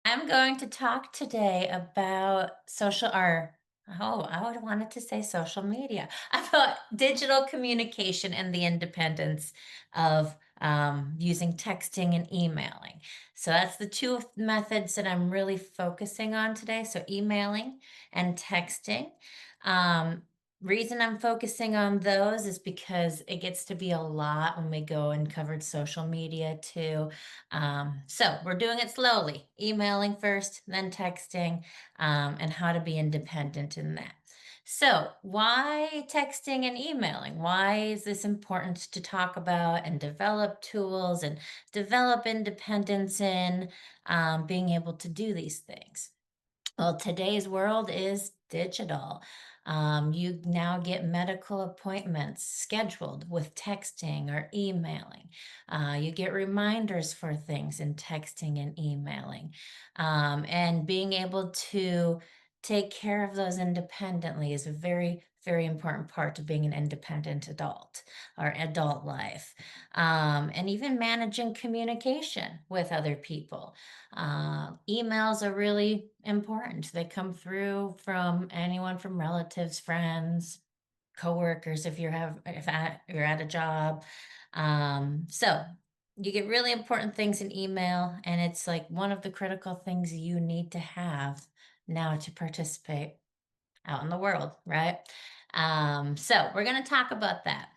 I'm going to talk today about I would wanted to say social media, about digital communication and the independence of using texting and emailing. So that's the two methods that I'm really focusing on today. So emailing and texting. Um, Reason I'm focusing on those is because it gets to be a lot when we go and covered social media too. So we're doing it slowly, emailing first, then texting, and how to be independent in that. So, why texting and emailing? Why is this important to talk about and develop tools and develop independence in being able to do these things? Well, today's world is digital. You now get medical appointments scheduled with texting or emailing. You get reminders for things in texting and emailing. And being able to take care of those independently is a very, very important part of being an independent adult or adult life. And even managing communication with other people. Emails are really important. They come through from anyone from relatives, friends, coworkers if you're at a job. So you get really important things in email, and it's like one of the critical things you need to have now to participate out in the world, right? So we're going to talk about that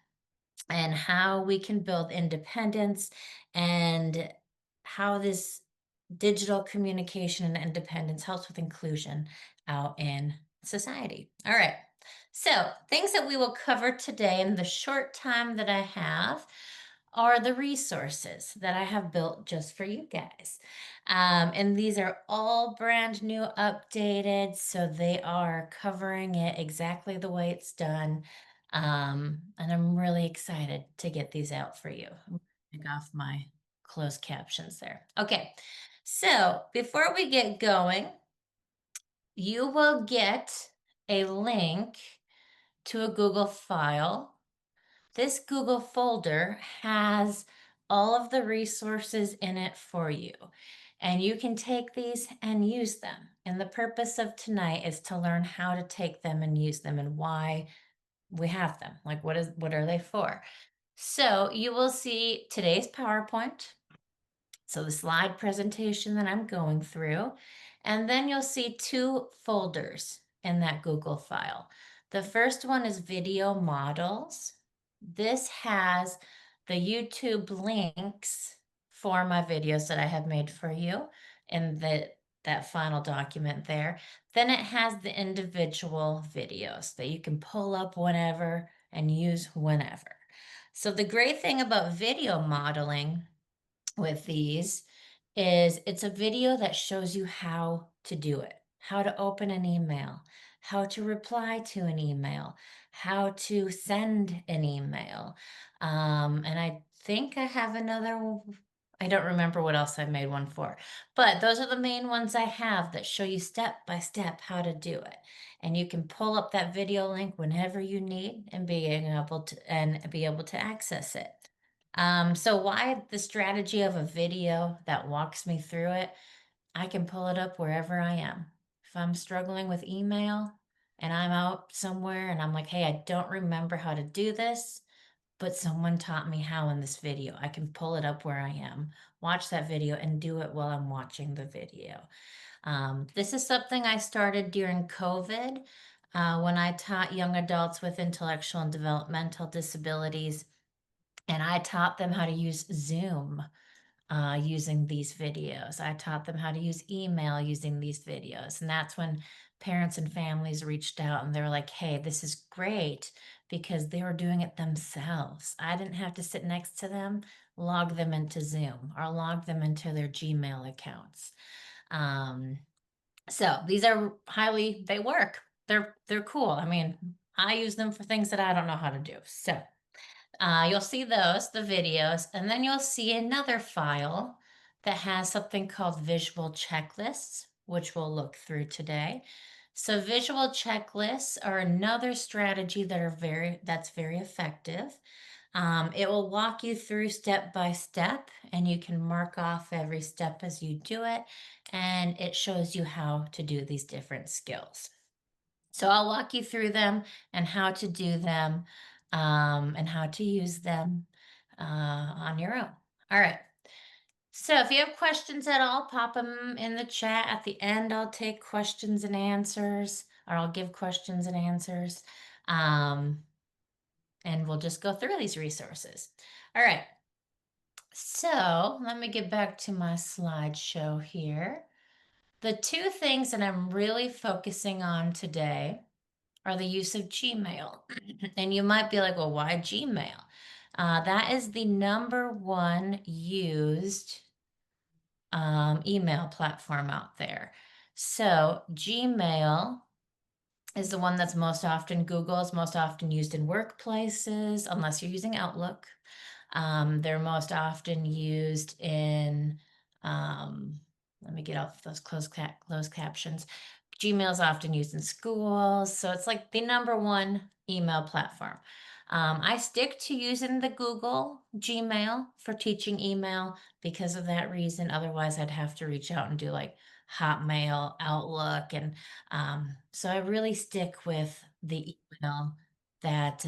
and how we can build independence and how this digital communication and independence helps with inclusion out in society. All right. So, things that we will cover today in the short time that I have are the resources that I have built just for you guys. And these are all brand new, updated, so they are covering it exactly the way it's done. And I'm really excited to get these out for you. I'm gonna take off my closed captions there. Okay, so before we get going, you will get a link to a Google file. This Google folder has all of the resources in it for you. And you can take these and use them. And the purpose of tonight is to learn how to take them and use them and why we have them. Like what are they for? So you will see today's PowerPoint. So the slide presentation that I'm going through, and then you'll see two folders in that Google file. The first one is video models. This has the YouTube links for my videos that I have made for you in that final document there. Then it has the individual videos that you can pull up whenever and use whenever. So the great thing about video modeling with these is it's a video that shows you how to do it, how to open an email, how to reply to an email, how to send an email. And I think I have I don't remember what else I made one for, but those are the main ones I have that show you step by step how to do it. And you can pull up that video link whenever you need and be able to access it. So why the strategy of a video that walks me through it? I can pull it up wherever I am. If I'm struggling with email and I'm out somewhere and I'm like, hey, I don't remember how to do this, but someone taught me how in this video. I can pull it up where I am, watch that video, and do it while I'm watching the video. This is something I started during COVID when I taught young adults with intellectual and developmental disabilities, and I taught them how to use Zoom using these videos. I taught them how to use email using these videos. And that's when parents and families reached out and they were like, hey, this is great because they were doing it themselves. I didn't have to sit next to them, log them into Zoom or log them into their Gmail accounts. Um, so these are they work. They're cool. I mean, I use them for things that I don't know how to do. So you'll see the videos, and then you'll see another file that has something called visual checklists, which we'll look through today. So visual checklists are another strategy that's very effective. It will walk you through step by step, and you can mark off every step as you do it, and it shows you how to do these different skills. So I'll walk you through them and how to do them, and how to use them on your own. All right. So if you have questions at all, pop them in the chat. At the end, I'll take questions and answers, or I'll give questions and answers. And we'll just go through these resources. All right. So let me get back to my slideshow here. The two things that I'm really focusing on today are the use of Gmail. And you might be like, well, why Gmail? That is the #1 used email platform out there. So Gmail is the one that's most often Google is most often used in workplaces, unless you're using Outlook. They're most often used in, let me get off those closed captions. Gmail is often used in schools, so it's like the #1 email platform. I stick to using the Google Gmail for teaching email because of that reason. Otherwise, I'd have to reach out and do like Hotmail, Outlook, and so I really stick with the email that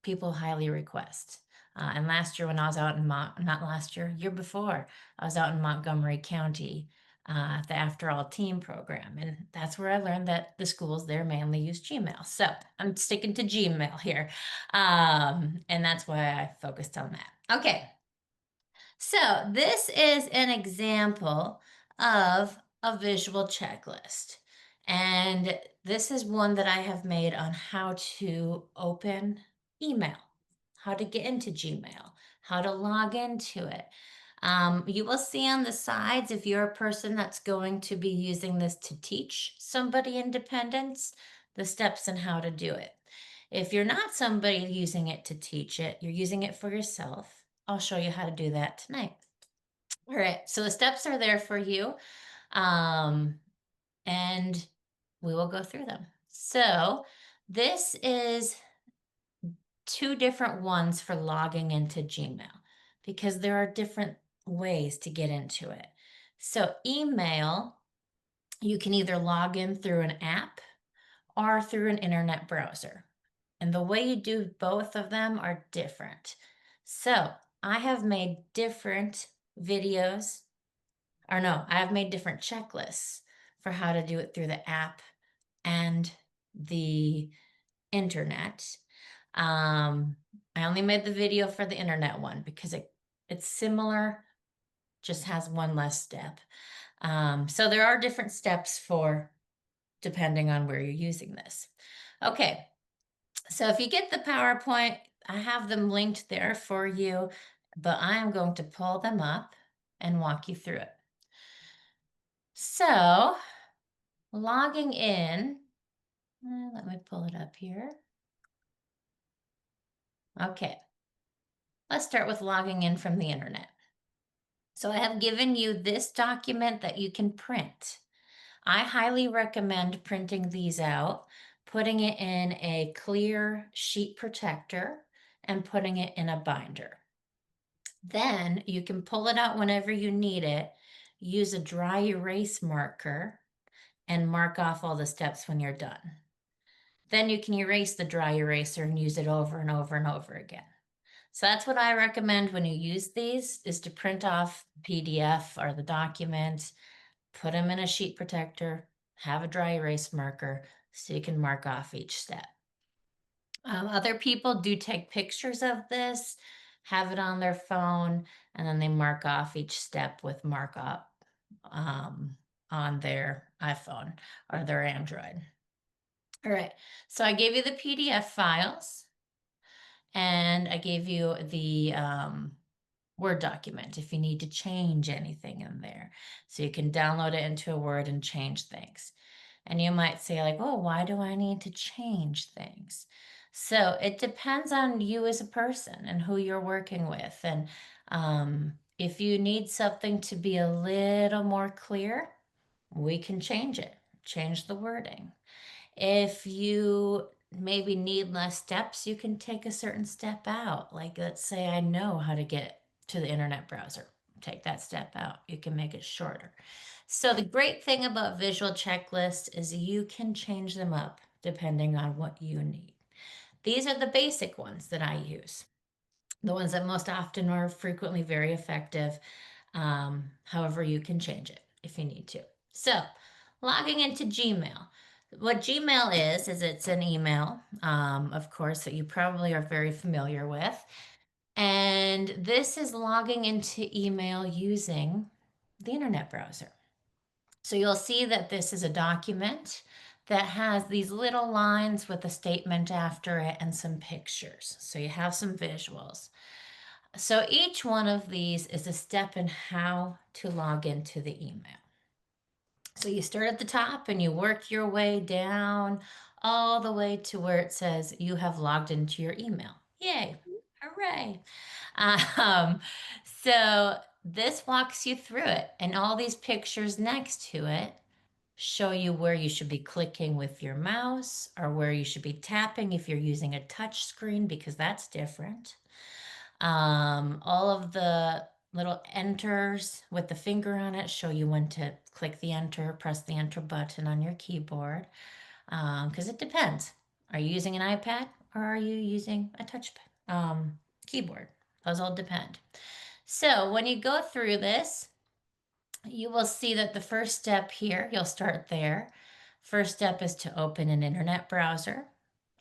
people highly request. And last year when I was out in not last year, year before, I was out in Montgomery County, the After All Team program. And that's where I learned that the schools there mainly use Gmail. So I'm sticking to Gmail here. And that's why I focused on that. Okay. So this is an example of a visual checklist. And this is one that I have made on how to open email, how to get into Gmail, how to log into it. You will see on the sides, if you're a person that's going to be using this to teach somebody independence, the steps and how to do it. If you're not somebody using it to teach it, you're using it for yourself, I'll show you how to do that tonight. All right, so the steps are there for you, and we will go through them. So this is 2 different ones for logging into Gmail because there are different ways to get into it. So email, you can either log in through an app or through an internet browser. And the way you do both of them are different. So I have made different videos, or no, I have made different checklists for how to do it through the app and the internet. I only made the video for the internet one because it's similar, just has one less step. So there are different steps for depending on where you're using this. Okay, so if you get the PowerPoint, I have them linked there for you, but I am going to pull them up and walk you through it. So logging in, let me pull it up here. Okay, let's start with logging in from the internet. So I have given you this document that you can print. I highly recommend printing these out, putting it in a clear sheet protector, and putting it in a binder. Then you can pull it out whenever you need it, use a dry erase marker, and mark off all the steps when you're done. Then you can erase the dry eraser and use it over and over and over again. So that's what I recommend when you use these, is to print off PDF or the document, put them in a sheet protector, have a dry erase marker so you can mark off each step. Other people do take pictures of this, have it on their phone, and then they mark off each step with markup on their iPhone or their Android. All right, so I gave you the PDF files and I gave you the Word document if you need to change anything in there. So you can download it into a Word and change things. And you might say like, oh, why do I need to change things? So it depends on you as a person and who you're working with. And if you need something to be a little more clear, we can change it, change the wording. If you maybe need less steps, you can take a certain step out. Like, let's say I know how to get to the internet browser. Take that step out. You can make it shorter. So the great thing about visual checklists is you can change them up depending on what you need. These are the basic ones that I use, the ones that most often are frequently very effective. However, you can change it if you need to. So, logging into Gmail. What Gmail is it's an email, of course, that you probably are very familiar with. And this is logging into email using the internet browser. So you'll see that this is a document that has these little lines with a statement after it and some pictures. So you have some visuals. So each one of these is a step in how to log into the email. So you start at the top and you work your way down all the way to where it says you have logged into your email. Yay, hooray. Um, so this walks you through it, and all these pictures next to it show you where you should be clicking with your mouse or where you should be tapping if you're using a touch screen, because that's different. All of the little enters with the finger on it show you when to click the enter, press the enter button on your keyboard, because it depends. Are you using an iPad or are you using a touch keyboard? Those all depend. So when you go through this, you will see that the first step here, you'll start there. First step is to open an internet browser.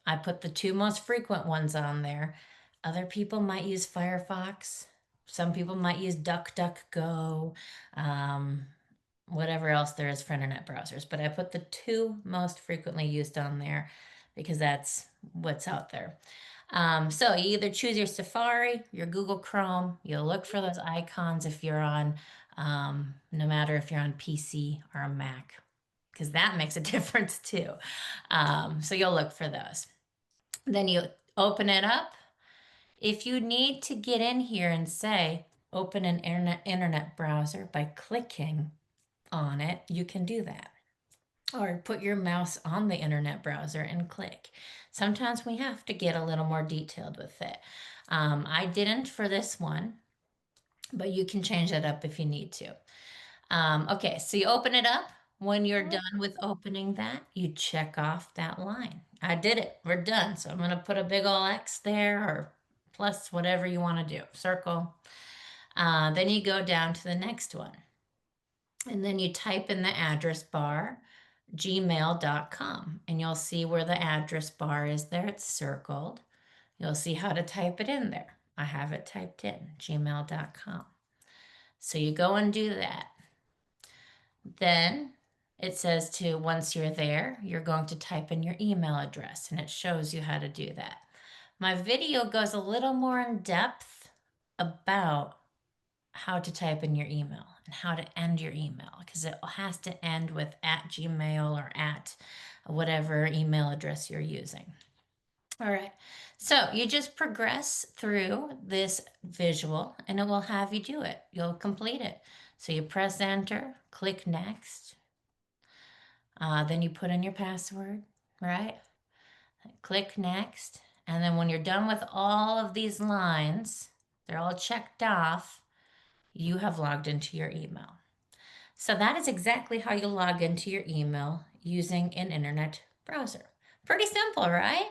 I put the two most frequent ones on there. Other people might use Firefox. Some people might use DuckDuckGo, um, whatever else there is for internet browsers. But I put the two most frequently used on there because that's what's out there. So you either choose your Safari, your Google Chrome, you'll look for those icons if you're on, no matter if you're on PC or a Mac, because that makes a difference too. So you'll look for those. Then you open it up. If you need to get in here and say, open an internet browser by clicking on it, you can do that. Or put your mouse on the internet browser and click. Sometimes we have to get a little more detailed with it. I didn't for this one, but you can change that up if you need to. Okay, so you open it up. When you're done with opening that, you check off that line. I did it. We're done. So I'm going to put a big ol' X there, or plus whatever you want to do. Circle. Then you go down to the next one. And then you type in the address bar, gmail.com, and you'll see where the address bar is there. It's circled. You'll see how to type it in there. I have it typed in, gmail.com. So you go and do that. Then it says to, once you're there, you're going to type in your email address, and it shows you how to do that. My video goes a little more in depth about how to type in your email and how to end your email, because it has to end with @Gmail or at whatever email address you're using. All right, so you just progress through this visual and it will have you do it. You'll complete it. So you press enter, click next, then you put in your password, right? Click next, and then when you're done with all of these lines, they're all checked off, you have logged into your email. So that is exactly how you log into your email using an internet browser. Pretty simple, right?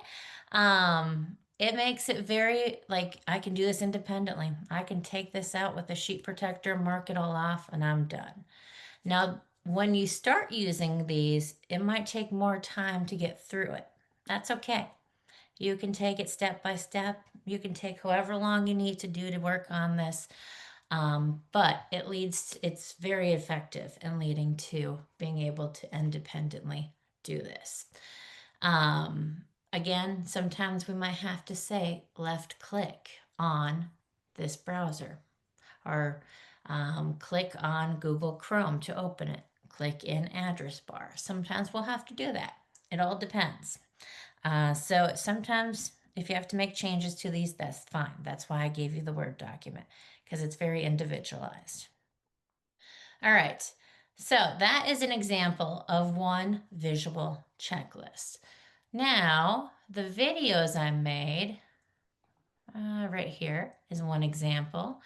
It makes it very, like, I can do this independently. I can take this out with a sheet protector, mark it all off, and I'm done. Now, when you start using these, it might take more time to get through it. That's okay. You can take it step by step. You can take however long you need to do to work on this. But it's very effective in leading to being able to independently do this. Again, sometimes we might have to say left click on this browser, or click on Google Chrome to open it. Click in address bar. Sometimes we'll have to do that. It all depends. So sometimes if you have to make changes to these, that's fine. That's why I gave you the Word document, because it's very individualized. All right, so that is an example of one visual checklist. Now, the videos I made, right here is one example.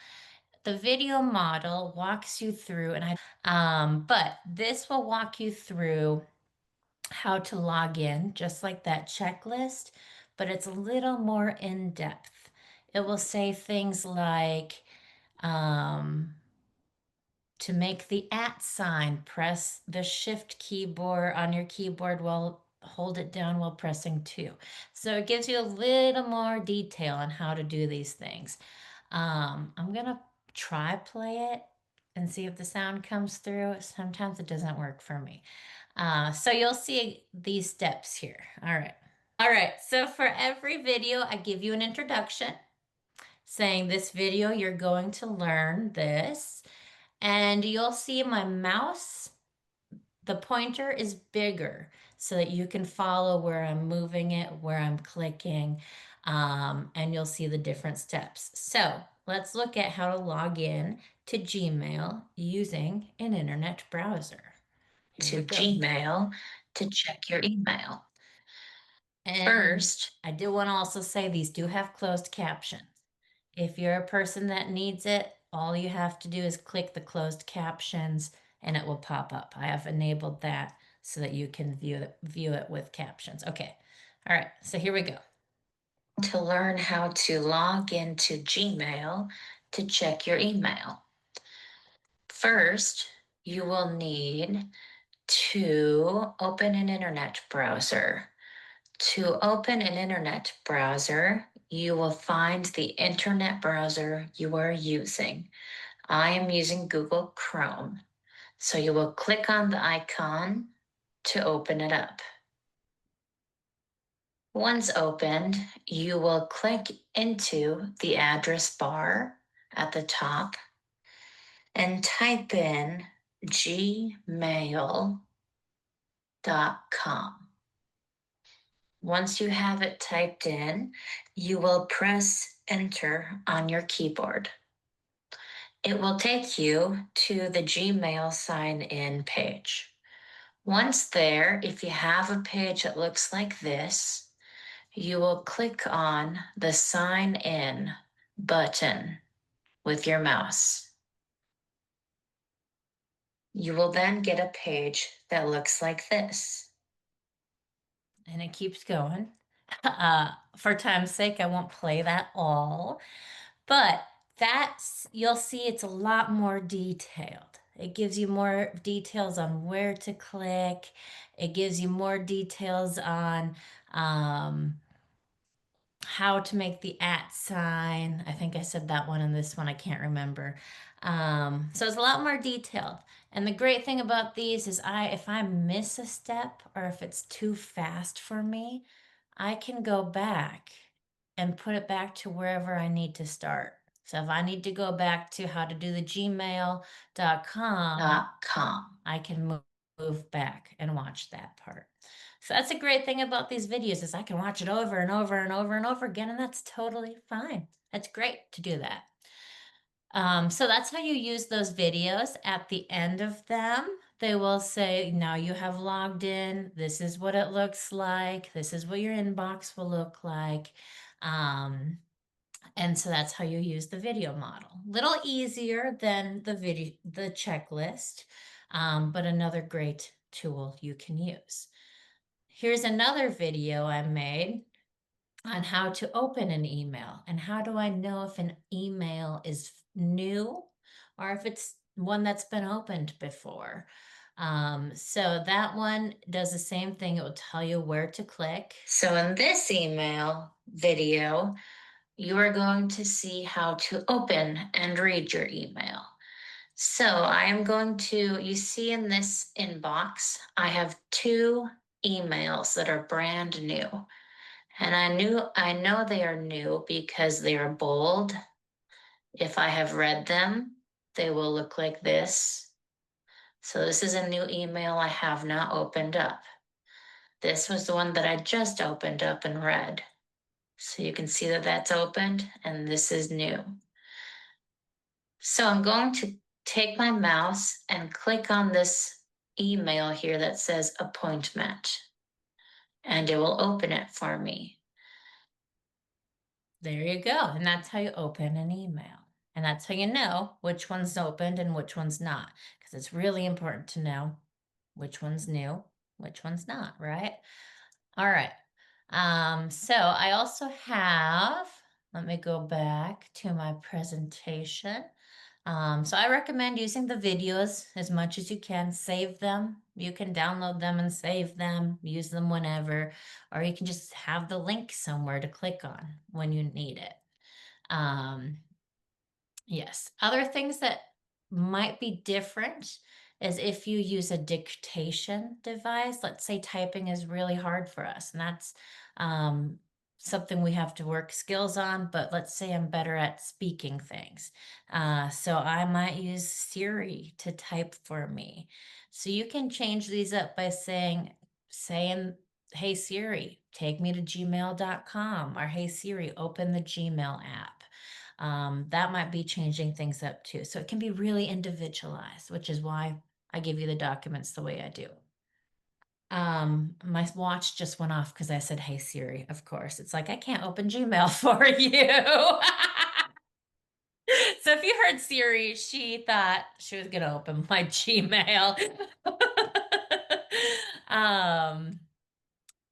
The video model walks you through, but this will walk you through how to log in, just like that checklist, but it's a little more in depth. It will say things like, um, to make the @ sign, press the shift keyboard on your keyboard while hold it down while pressing 2. So it gives you a little more detail on how to do these things. I'm gonna try play it and see if the sound comes through. Sometimes it doesn't work for me. So you'll see these steps here. All right. All right. So for every video, I give you an introduction saying this video, you're going to learn this. And you'll see my mouse, the pointer is bigger so that you can follow where I'm moving it, where I'm clicking, and you'll see the different steps. So let's look at how to log in to Gmail using an internet browser. Here we go. Gmail to check your email. And first, I do want to also say these do have closed captions. If you're a person that needs it, all you have to do is click the closed captions and it will pop up. I have enabled that so that you can view it with captions. Okay. All right. So here we go. To learn how to log into Gmail to check your email. First, you will need to open an internet browser. To open an internet browser, you will find the internet browser you are using. I am using Google Chrome. So you will click on the icon to open it up. Once opened, you will click into the address bar at the top and type in gmail.com. Once you have it typed in, you will press enter on your keyboard. It will take you to the Gmail sign in page. Once there, if you have a page that looks like this, you will click on the sign in button with your mouse. You will then get a page that looks like this. And it keeps going. For time's sake, I won't play that all, but you'll see it's a lot more detailed. It gives you more details on where to click. It gives you more details on how to make the @ sign. I think I said that one and this one, I can't remember. So it's a lot more detailed. And the great thing about these is if I miss a step or if it's too fast for me, I can go back and put it back to wherever I need to start. So if I need to go back to how to do the gmail.com, I can move back and watch that part. So that's a great thing about these videos is I can watch it over and over and over and over again, and that's totally fine. That's great to do that. So that's how you use those videos. At the end of them, they will say, now you have logged in. This is what it looks like. This is what your inbox will look like. And so that's how you use the video model. Little easier than the checklist, but another great tool you can use. Here's another video I made on how to open an email and how do I know if an email is new or if it's one that's been opened before. So that one does the same thing. It will tell you where to click. So in this email video, you are going to see how to open and read your email. So I am going to, you see in this inbox, I have 2 emails that are brand new. And I know they are new because they are bold. If I have read them, they will look like this. So this is a new email I have not opened up. This was the one that I just opened up and read. So you can see that that's opened and this is new. So I'm going to take my mouse and click on this email here that says appointment. and it will open it for me. There you go. And that's how you open an email. And that's how you know which one's opened and which one's not. Because it's really important to know which one's new, which one's not, right? All right. So I also have, let me go back to my presentation. So I recommend using the videos as much as you can. Save them. You can download them and save them, use them whenever, or you can just have the link somewhere to click on when you need it. Um, Yes. Other things that might be different is if you use a dictation device. Let's say typing is really hard for us, and that's um, something we have to work skills on. But let's say I'm better at speaking things. So I might use Siri to type for me. So you can change these up by saying, hey Siri, take me to gmail.com, or hey Siri, open the Gmail app. That might be changing things up too. So it can be really individualized, which is why I give you the documents the way I do. My watch just went off because I said, hey Siri, of course. It's like I can't open Gmail for you. So if you heard Siri, she thought she was gonna open my Gmail. um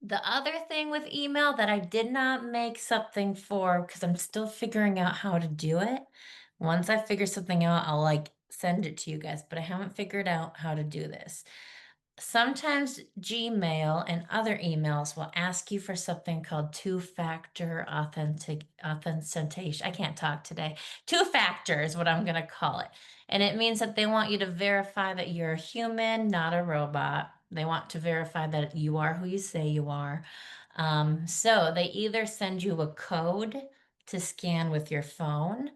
The other thing with email that I did not make something for, because I'm still figuring out how to do it. Once I figure something out, I'll like send it to you guys, but I haven't figured out how to do this. Sometimes Gmail and other emails will ask you for something called two-factor authentication. I can't talk today. Two-factor is what I'm going to call it. And it means that they want you to verify that you're a human, not a robot. They want to verify that you are who you say you are. So they either send you a code to scan with your phone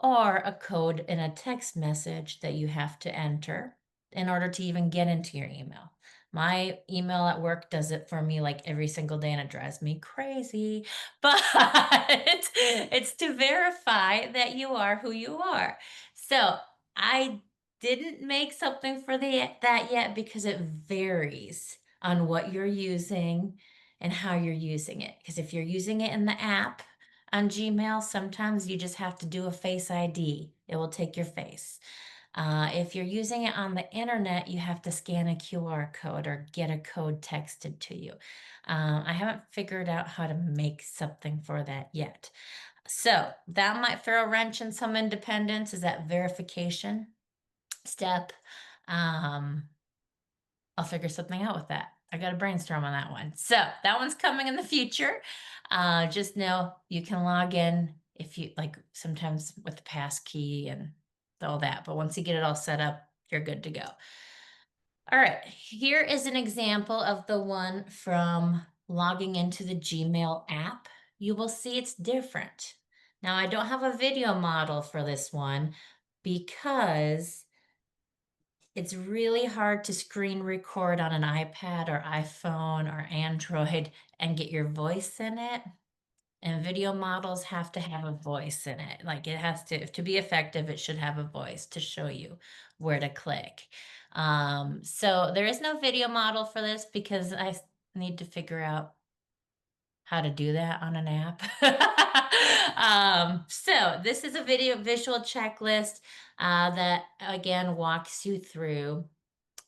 or a code in a text message that you have to enter in order to even get into your email. My email at work does it for me like every single day and it drives me crazy. But it's to verify that you are who you are. So I didn't make something for that yet because it varies on what you're using and how you're using it. Because if you're using it in the app on Gmail, sometimes you just have to do a Face ID. It will take your face. If you're using it on the internet, you have to scan a QR code or get a code texted to you. I haven't figured out how to make something for that yet. So that might throw a wrench in some independence, is that verification step. Um, I'll figure something out with that. I got to brainstorm on that one. So that one's coming in the future. Just know you can log in if you like, sometimes with the pass key and all that. But once you get it all set up, you're good to go. All right, here is an example of the one from logging into the Gmail app. You will see it's different. Now, I don't have a video model for this one because it's really hard to screen record on an iPad or iPhone or Android and get your voice in it. And video models have to have a voice in it. Like it has to be effective, it should have a voice to show you where to click. So there is no video model for this because I need to figure out how to do that on an app. So this is a visual checklist that again walks you through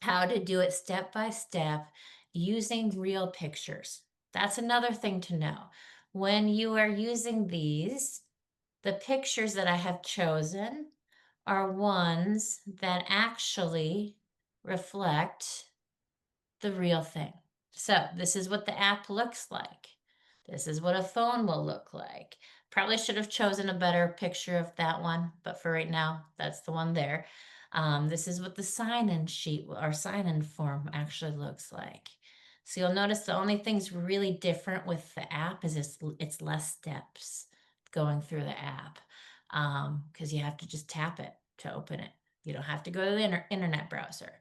how to do it step by step using real pictures. That's another thing to know. When you are using these, the pictures that I have chosen are ones that actually reflect the real thing. So this is what the app looks like. This is what a phone will look like. Probably should have chosen a better picture of that one, but for right now, that's the one there. This is what the sign-in sheet or sign-in form actually looks like. So you'll notice the only thing's really different with the app is it's less steps going through the app because you have to just tap it to open it. You don't have to go to the internet browser.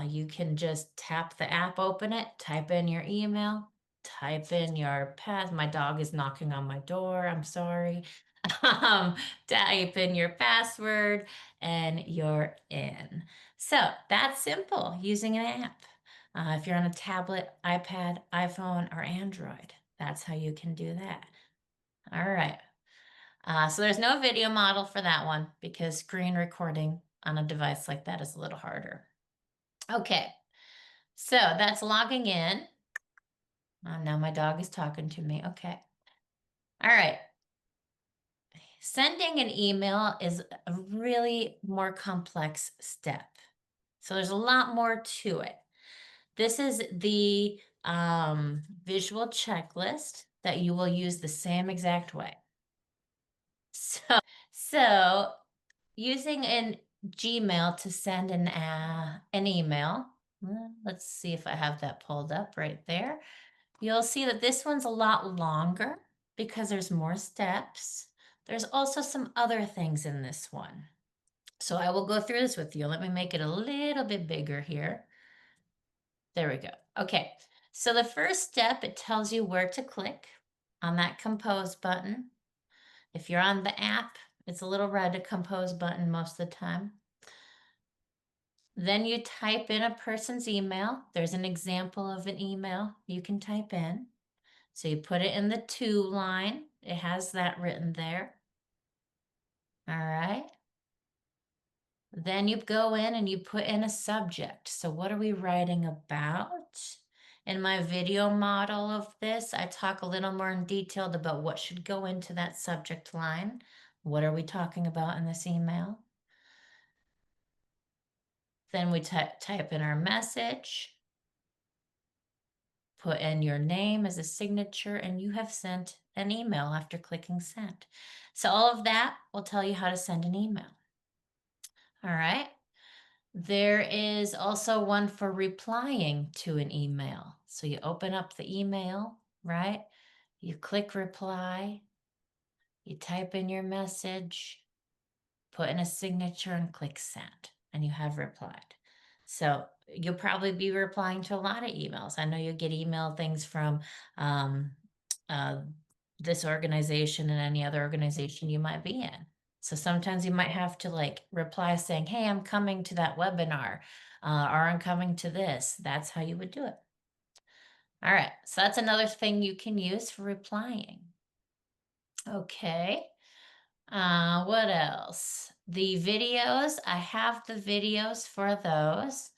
You can just tap the app, open it, type in your email, type in your pass. My dog is knocking on my door. I'm sorry. Type in your password and you're in. So that's simple using an app. If you're on a tablet, iPad, iPhone, or Android, that's how you can do that. All right. So there's no video model for that one because screen recording on a device like that is a little harder. Okay, so that's logging in. Now my dog is talking to me. Okay. All right. Sending an email is a really more complex step. So there's a lot more to it. This is the visual checklist that you will use the same exact way. So using an Gmail to send an email, let's see if I have that pulled up right there. You'll see that this one's a lot longer because there's more steps. There's also some other things in this one. So I will go through this with you. Let me make it a little bit bigger here. There we go. Okay, so the first step, it tells you where to click on that compose button. If you're on the app, it's a little red compose button most of the time. Then you type in a person's email. There's an example of an email you can type in. So you put it in the to line. It has that written there. All right. Then you go in and you put in a subject. So what are we writing about? In my video model of this, I talk a little more in detail about what should go into that subject line. What are we talking about in this email? Then we type in our message, put in your name as a signature, and you have sent an email after clicking send. So all of that will tell you how to send an email. All right. There is also one for replying to an email. So you open up the email, right? You click reply, you type in your message, put in a signature and click send, and you have replied. So you'll probably be replying to a lot of emails. I know you get email things from um, uh, this organization and any other organization you might be in. So sometimes you might have to like reply saying, hey, I'm coming to that webinar, or I'm coming to this. That's how you would do it. All right, so that's another thing you can use for replying. Okay. What else? The videos, I have the videos for those.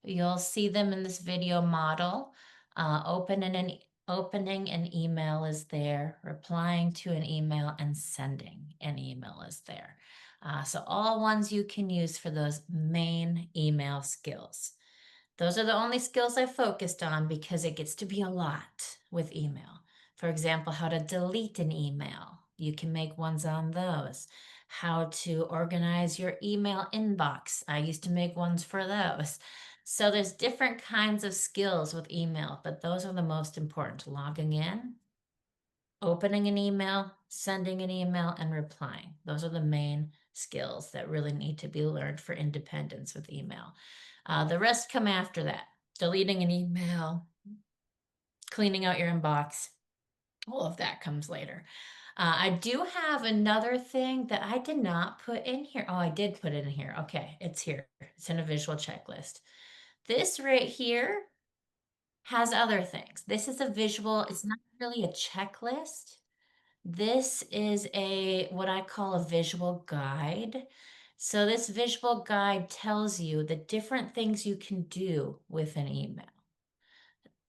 You'll see them in this video model. Opening an email is there, replying to an email, and sending an email is there. So all ones you can use for those main email skills. Those are the only skills I focused on because it gets to be a lot with email. For example, how to delete an email. You can make ones on those. How to organize your email inbox. I used to make ones for those. So there's different kinds of skills with email, but those are the most important. Logging in, opening an email, sending an email, and replying. Those are the main skills that really need to be learned for independence with email. The rest come after that. Deleting an email, cleaning out your inbox, all of that comes later. I do have another thing that I did not put in here. Oh, I did put it in here. Okay, it's here. It's in a visual checklist. This right here has other things. This is a visual, it's not really a checklist. This is what I call a visual guide. So this visual guide tells you the different things you can do with an email.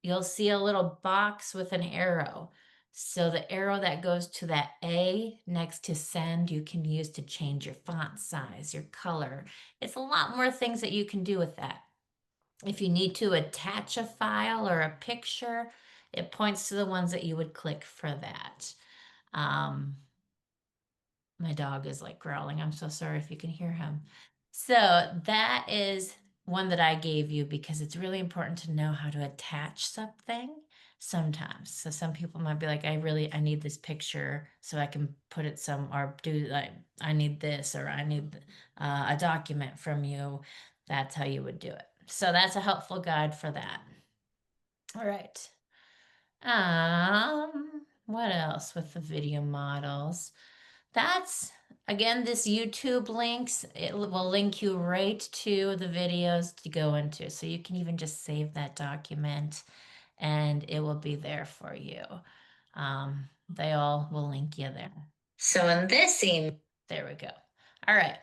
You'll see a little box with an arrow. So the arrow that goes to that A next to send, you can use to change your font size, your color. It's a lot more things that you can do with that. If you need to attach a file or a picture, it points to the ones that you would click for that. My dog is like growling. I'm so sorry if you can hear him. So that is one that I gave you because it's really important to know how to attach something sometimes. So some people might be like, I need this picture so I can put it or do like, I need this, or I need a document from you. That's how you would do it. So that's a helpful guide for that. All right. What else with the video models? That's Again, this YouTube links, it will link you right to the videos to go into. So you can even just save that document and it will be there for you. They all will link you there. So in this email, there we go. All right.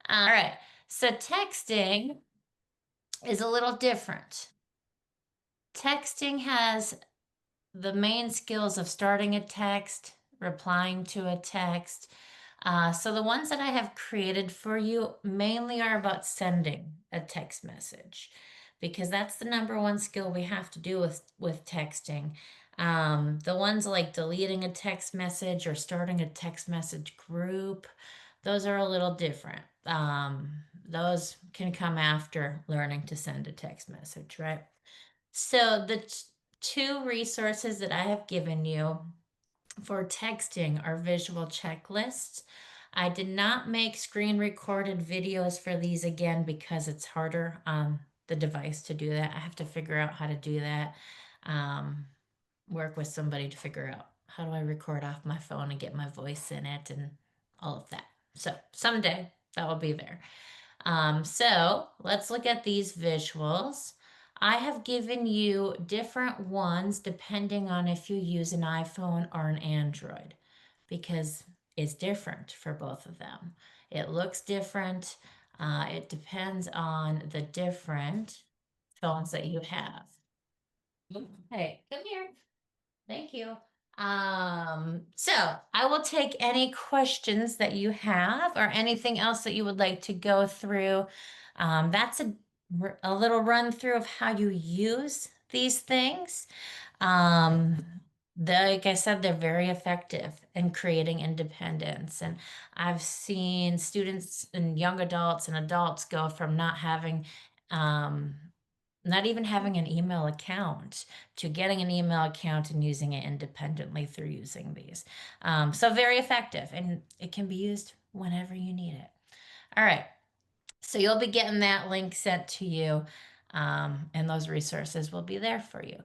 All right. So texting is a little different. Texting has the main skills of starting a text, replying to a text. So the ones that I have created for you mainly are about sending a text message because that's the number one skill we have to do with texting. The ones like deleting a text message or starting a text message group, those are a little different. Those can come after learning to send a text message, right? So the two resources that I have given you for texting are visual checklists. I did not make screen recorded videos for these again because it's harder on the device to do that. I have to figure out how to do that. Work with somebody to figure out how do I record off my phone and get my voice in it and all of that. So someday that will be there. So let's look at these visuals. I have given you different ones depending on if you use an iPhone or an Android because it's different for both of them. It looks different. It depends on the different phones that you have. Hey, come here. Thank you. So I will take any questions that you have or anything else that you would like to go through. That's a little run through of how you use these things. Um, like I said, they're very effective in creating independence. And I've seen students and young adults and adults go from um, not even having an email account to getting an email account and using it independently through using these. So very effective and it can be used whenever you need it. All right. So you'll be getting that link sent to you and those resources will be there for you.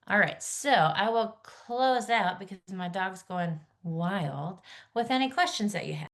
All right. So I will close out because my dog's going wild with any questions that you have.